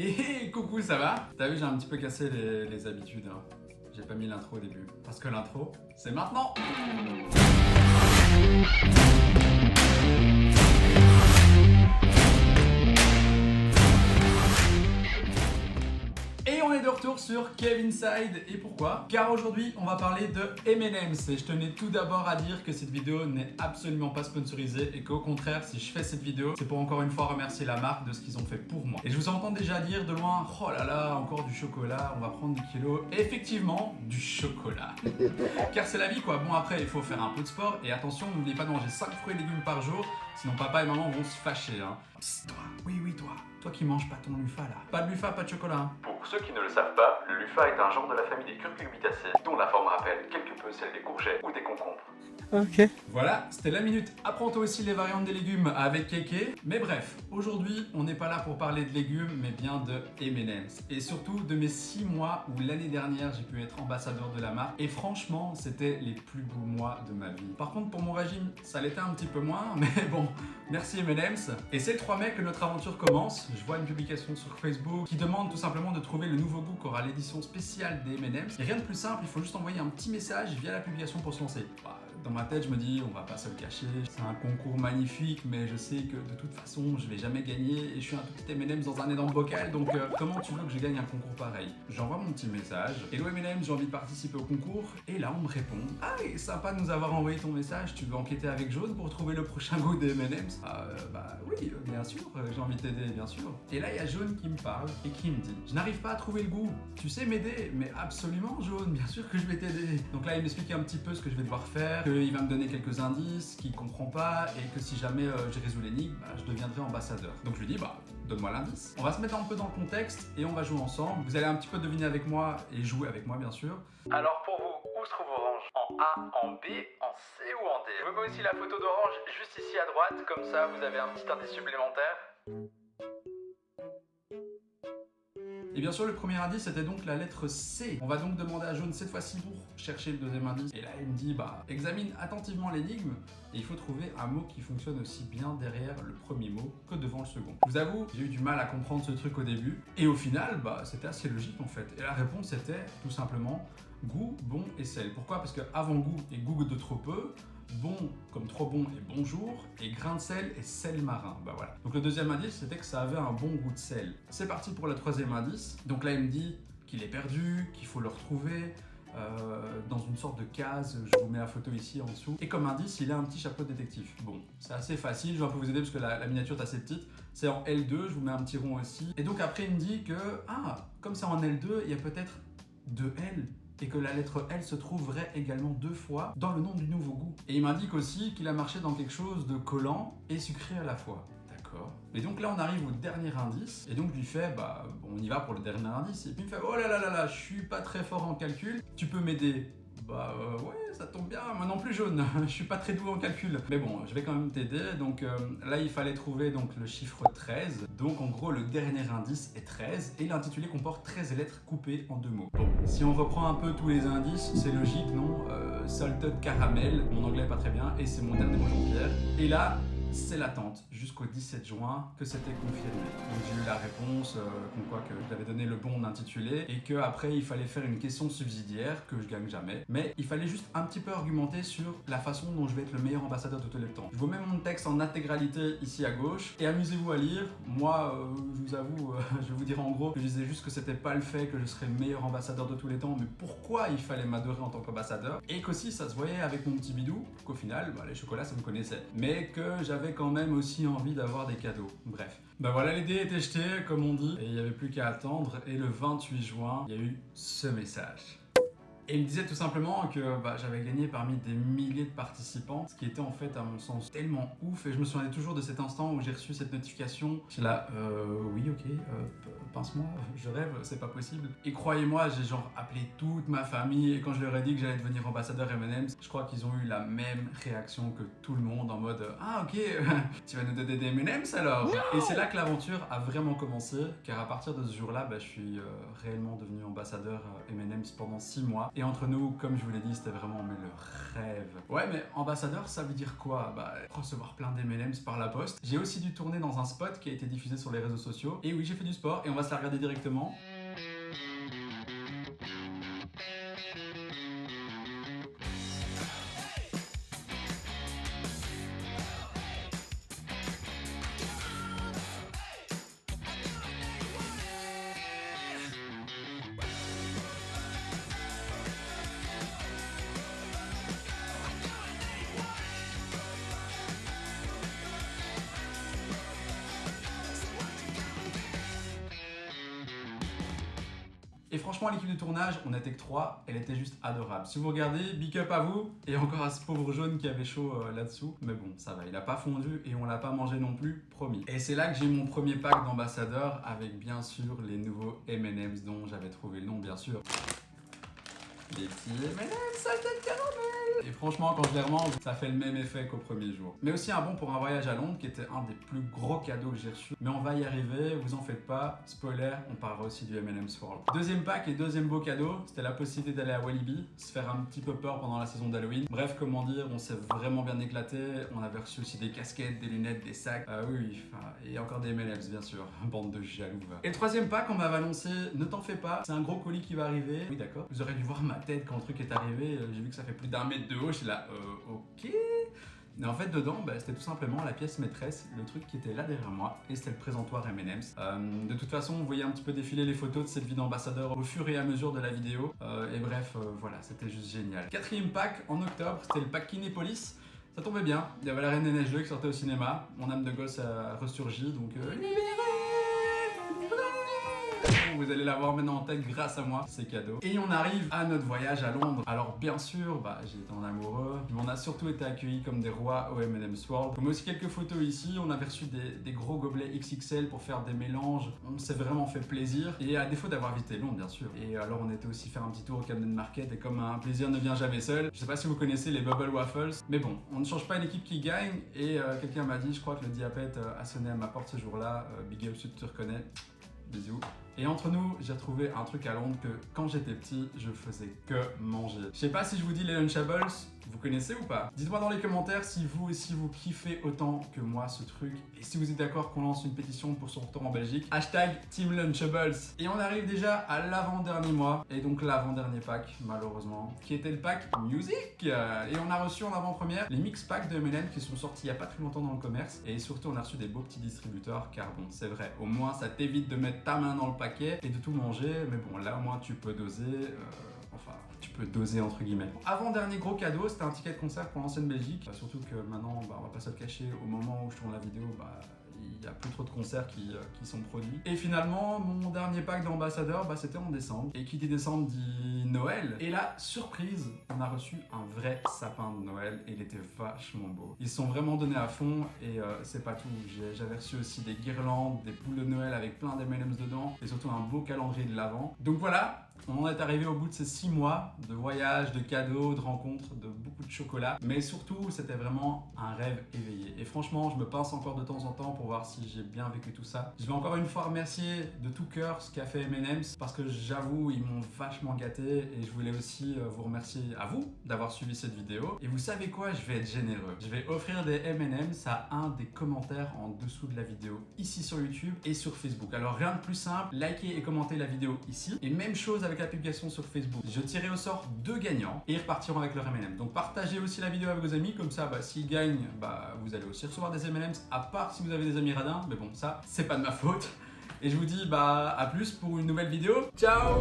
Et coucou, ça va? T'as vu, j'ai un petit peu cassé les habitudes. Hein. J'ai pas mis l'intro au début. Parce que l'intro, c'est maintenant! Et on est de retour sur Kevinside. Et pourquoi? Car aujourd'hui, on va parler de M&M's. Et je tenais tout d'abord à dire que cette vidéo n'est absolument pas sponsorisée et qu'au contraire, si je fais cette vidéo, c'est pour encore une fois remercier la marque de ce qu'ils ont fait pour moi. Et je vous entends déjà dire de loin, oh là là, encore du chocolat, on va prendre 10 kilos. Et effectivement, du chocolat. Car c'est la vie quoi. Bon après, il faut faire un peu de sport. Et attention, n'oubliez pas de manger 5 fruits et légumes par jour. Sinon papa et maman vont se fâcher. Hein. Psst, toi, oui, toi. Toi qui manges pas ton Lufa là. Pas de Lufa, pas de chocolat. Hein. Pour ceux qui ne le savent pas, le Lufa est un genre de la famille des curcubitacées, dont la forme rappelle quelque peu celle des courgettes ou des concombres. Ok. Voilà, c'était la minute. Apprends toi aussi les variantes des légumes avec Keke. Mais bref, aujourd'hui, on n'est pas là pour parler de légumes, mais bien de M&M's. Et surtout de mes 6 mois où l'année dernière, j'ai pu être ambassadeur de la marque. Et franchement, c'était les plus beaux mois de ma vie. Par contre, pour mon régime, ça l'était un petit peu moins, mais bon, merci M&M's. Et c'est le 3 mai que notre aventure commence. Je vois une publication sur Facebook qui demande tout simplement de trouver le nouveau goût qu'aura l'édition spéciale des M&M's. Et rien de plus simple, il faut juste envoyer un petit message via la publication pour se lancer. Dans ma tête, je me dis, on va pas se le cacher, c'est un concours magnifique, mais je sais que de toute façon, je vais jamais gagner et je suis un tout petit M&M's dans un énorme bocal, donc comment tu veux que je gagne un concours pareil? J'envoie mon petit message, hello M&M's, j'ai envie de participer au concours, et là on me répond, ah, sympa de nous avoir envoyé ton message, tu veux enquêter avec Jaune pour trouver le prochain goût des M&M's? Bah oui, bien sûr, j'ai envie de t'aider, bien sûr. Et là, il y a Jaune qui me parle et qui me dit, je n'arrive pas à trouver le goût, tu sais m'aider? Mais absolument Jaune, bien sûr que je vais t'aider. Donc là, il m'explique un petit peu ce que je vais devoir faire, il va me donner quelques indices qu'il comprend pas et que si jamais j'ai résolu l'énigme, je deviendrai ambassadeur. Donc je lui dis, donne-moi l'indice. On va se mettre un peu dans le contexte et on va jouer ensemble. Vous allez un petit peu deviner avec moi et jouer avec moi bien sûr. Alors pour vous, où se trouve Orange? En A, en B, en C ou en D? Je vous mets aussi la photo d'Orange juste ici à droite, comme ça vous avez un petit indice supplémentaire. Et bien sûr, le premier indice c'était donc la lettre C. On va donc demander à Jaune cette fois-ci pour chercher le deuxième indice. Et là, il me dit, examine attentivement l'énigme et il faut trouver un mot qui fonctionne aussi bien derrière le premier mot que devant le second. Je vous avoue, j'ai eu du mal à comprendre ce truc au début. Et au final, c'était assez logique en fait. Et la réponse était tout simplement goût, bon et sel. Pourquoi? Parce que avant goût et goût de trop peu, bon comme trop bon et bonjour, et grain de sel et sel marin. Voilà. Donc le deuxième indice, c'était que ça avait un bon goût de sel. C'est parti pour le troisième indice. Donc là, il me dit qu'il est perdu, qu'il faut le retrouver dans une sorte de case. Je vous mets la photo ici en dessous. Et comme indice, il a un petit chapeau de détective. Bon, c'est assez facile, je vais un peu vous aider parce que la miniature est assez petite. C'est en L2, je vous mets un petit rond aussi. Et donc après, il me dit que, comme c'est en L2, il y a peut-être 2 L. Et que la lettre L se trouverait également 2 fois dans le nom du nouveau goût. Et il m'indique aussi qu'il a marché dans quelque chose de collant et sucré à la fois. D'accord. Et donc là, on arrive au dernier indice. Et donc je lui fais, on y va pour le dernier indice. Et puis il me fait, oh là, je suis pas très fort en calcul. Tu peux m'aider? Ouais, ça tombe bien, moi non plus Jaune, je suis pas très doué en calcul. Mais bon, je vais quand même t'aider. Donc là, il fallait trouver donc, le chiffre 13. Donc en gros, le dernier indice est 13 et l'intitulé comporte 13 lettres coupées en 2 mots. Bon, si on reprend un peu tous les indices, c'est logique, non? Salted caramel, mon anglais est pas très bien, et c'est mon dernier mot Jean-Pierre. Et là, c'est l'attente jusqu'au 17 juin que c'était confirmé. Donc j'ai eu la réponse, comme quoi que je l'avais donné le bon intitulé et qu'après il fallait faire une question subsidiaire que je gagne jamais. Mais il fallait juste un petit peu argumenter sur la façon dont je vais être le meilleur ambassadeur de tous les temps. Je vous mets mon texte en intégralité ici à gauche et amusez-vous à lire. Moi, je vous avoue, je vais vous dire en gros que je disais juste que c'était pas le fait que je serais le meilleur ambassadeur de tous les temps, mais pourquoi il fallait m'adorer en tant qu'ambassadeur et qu'aussi ça se voyait avec mon petit bidou, qu'au final, les chocolats ça me connaissait. Mais que j'avais quand même aussi envie d'avoir des cadeaux. Bref. Voilà, les dés étaient jetés, comme on dit, et il n'y avait plus qu'à attendre. Et le 28 juin, il y a eu ce message. Et il me disait tout simplement que j'avais gagné parmi des milliers de participants, ce qui était en fait à mon sens tellement ouf. Et je me souviens toujours de cet instant où j'ai reçu cette notification. J'étais là, oui, ok, pince-moi, je rêve, c'est pas possible. Et croyez-moi, j'ai genre appelé toute ma famille et quand je leur ai dit que j'allais devenir ambassadeur M&M's, je crois qu'ils ont eu la même réaction que tout le monde en mode, ah ok, tu vas nous donner des M&M's alors? No. Et c'est là que l'aventure a vraiment commencé, car à partir de ce jour-là, je suis réellement devenu ambassadeur M&M's pendant 6 mois. Et entre nous, comme je vous l'ai dit, c'était vraiment mais le rêve. Ouais, mais ambassadeur, ça veut dire quoi? Bah, recevoir plein d'M&M's par la poste. J'ai aussi dû tourner dans un spot qui a été diffusé sur les réseaux sociaux. Et oui, j'ai fait du sport et on va se la regarder directement. Et franchement, l'équipe de tournage, on n'était que 3, elle était juste adorable. Si vous regardez, big up à vous, et encore à ce pauvre jaune qui avait chaud là-dessous. Mais bon, ça va, il a pas fondu et on l'a pas mangé non plus, promis. Et c'est là que j'ai eu mon premier pack d'ambassadeurs avec bien sûr les nouveaux M&M's dont j'avais trouvé le nom, bien sûr. Les petits M&M's, salté de caramel. Et franchement, quand je les remange, ça fait le même effet qu'au premier jour. Mais aussi un bon pour un voyage à Londres, qui était un des plus gros cadeaux que j'ai reçu. Mais on va y arriver, vous en faites pas. Spoiler, on parlera aussi du M&M's World. Deuxième pack et deuxième beau cadeau, c'était la possibilité d'aller à Walibi, se faire un petit peu peur pendant la saison d'Halloween. Bref, comment dire, on s'est vraiment bien éclaté. On avait reçu aussi des casquettes, des lunettes, des sacs. Oui, et encore des M&M's bien sûr. Bande de jaloux. Et le troisième pack, on m'avait annoncé, ne t'en fais pas, c'est un gros colis qui va arriver. Oui, d'accord. Vous aurez dû voir ma tête quand le truc est arrivé. J'ai vu que ça fait plus d'1 mètre de haut. J'étais là, ok. Mais en fait, dedans, c'était tout simplement la pièce maîtresse, le truc qui était là derrière moi, et c'était le présentoir M&M's. De toute façon, vous voyez un petit peu défiler les photos de cette vie d'ambassadeur au fur et à mesure de la vidéo. Et bref, voilà, c'était juste génial. Quatrième pack en octobre, c'était le pack Kinépolis. Ça tombait bien, il y avait la Reine des Neiges 2 qui sortait au cinéma. Mon âme de gosse a ressurgi, donc vous allez l'avoir maintenant en tête grâce à moi, c'est cadeau. Et on arrive à notre voyage à Londres. Alors bien sûr, j'ai été en amoureux, mais on a surtout été accueillis comme des rois au M&M's World. Comme aussi quelques photos ici, on avait reçu des gros gobelets XXL pour faire des mélanges. On s'est vraiment fait plaisir. Et à défaut d'avoir visité Londres, bien sûr. Et alors on était aussi faire un petit tour au Camden Market. Et comme un plaisir ne vient jamais seul, je sais pas si vous connaissez les Bubble Waffles, mais bon, on ne change pas une équipe qui gagne. Et quelqu'un m'a dit, je crois que le diabète a sonné à ma porte ce jour-là. Big up si tu te reconnais. Bisous. Et entre nous, j'ai retrouvé un truc à Londres que quand j'étais petit, je faisais que manger. Je sais pas si je vous dis les Lunchables, vous connaissez ou pas? Dites-moi dans les commentaires si vous aussi vous kiffez autant que moi ce truc. Et si vous êtes d'accord qu'on lance une pétition pour son retour en Belgique, hashtag Team Lunchables. Et on arrive déjà à l'avant-dernier mois, et donc l'avant-dernier pack, malheureusement, qui était le pack Music. Et on a reçu en avant-première les mix packs de M&M's qui sont sortis il y a pas très longtemps dans le commerce. Et surtout, on a reçu des beaux petits distributeurs, car bon, c'est vrai, au moins ça t'évite de mettre ta main dans le paquet et de tout manger, mais bon, là au moins tu peux doser, tu peux doser entre guillemets. Avant-dernier gros cadeau, c'était un ticket de concert pour l'ancienne Belgique, surtout que maintenant, on va pas se le cacher, au moment où je tourne la vidéo, il n'y a plus trop de concerts qui sont produits. Et finalement, mon dernier pack d'ambassadeurs, c'était en décembre. Et qui dit décembre dit Noël. Et là, surprise, on a reçu un vrai sapin de Noël et il était vachement beau. Ils se sont vraiment donnés à fond et c'est pas tout. J'avais reçu aussi des guirlandes, des boules de Noël avec plein d'M&M's dedans et surtout un beau calendrier de l'Avent. Donc voilà, on est arrivé au bout de ces 6 mois de voyages, de cadeaux, de rencontres, de beaucoup de chocolat. Mais surtout, c'était vraiment un rêve éveillé. Et franchement, je me pince encore de temps en temps pour voir si j'ai bien vécu tout ça. Je vais encore une fois remercier de tout cœur ce qu'a fait M&M's parce que j'avoue, ils m'ont vachement gâté et je voulais aussi vous remercier à vous d'avoir suivi cette vidéo. Et vous savez quoi? Je vais être généreux. Je vais offrir des M&M's à un des commentaires en dessous de la vidéo, ici sur YouTube et sur Facebook. Alors rien de plus simple, likez et commentez la vidéo ici. Et même chose avec la publication sur Facebook. Je tirerai au sort 2 gagnants et ils repartiront avec leur M&M. Donc partagez aussi la vidéo avec vos amis, comme ça s'ils gagnent, vous allez aussi recevoir des M&M's, à part si vous avez des amis radins, mais bon ça c'est pas de ma faute. Et je vous dis à plus pour une nouvelle vidéo. Ciao!